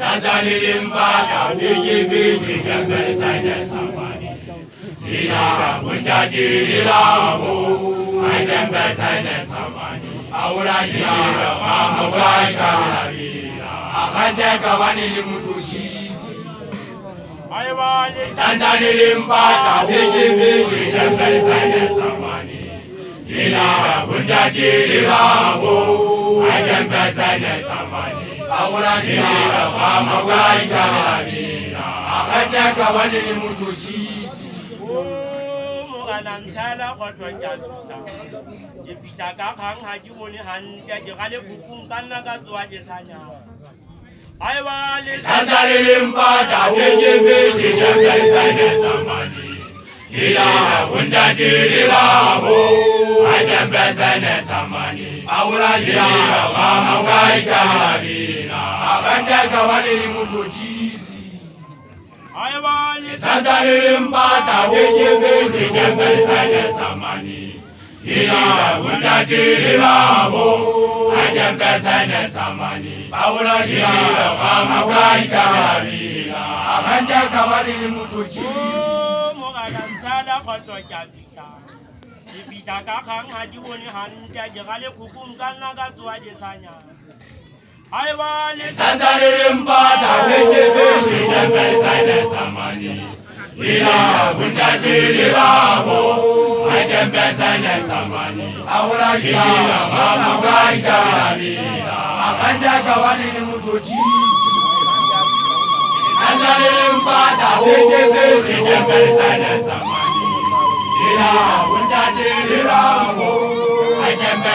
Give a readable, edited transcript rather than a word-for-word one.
Sandalin bada bigi gambar sana samani. Ila punjaji ilamu, gambar sana samani. Aura ila mama waika ila. Akanja kawani limutujizi. Sandalin bada bigi gambar sana samani. Ila punjaji ilamu, gambar sana samani. Aura ila mama waika ila. Akanja kawani limutujizi. Anantala kotwa jazusa jipitaka khang haji moni hanja jigale kukum kanna ka tuaje sanya ai wale Sandalin bada bigi gambar sana samani. Ila punjaji ilamu, gambar sana samani. Aura ila mama waika ila. Akanja kawani limutujizi. ai wale Sandalin bada bigi gambar sana samani. Ila punjaji ilamu, gambar sana samani. Aura ila mama waika ila. Akanja kawani limutujizi. Anantala kotwa jazusa jipitaka khang haji moni hanja jigale kukum kanna ka tuaje sanya ai wale Sandalin bada bigi gambar sana samani. Ila punjaji ilamu, gambar sana samani. Aura ila mama waika ila. Akanja kawani limutujizi. Sandalin bada bigi gambar sana samani. Ila punjaji ilamu, gambar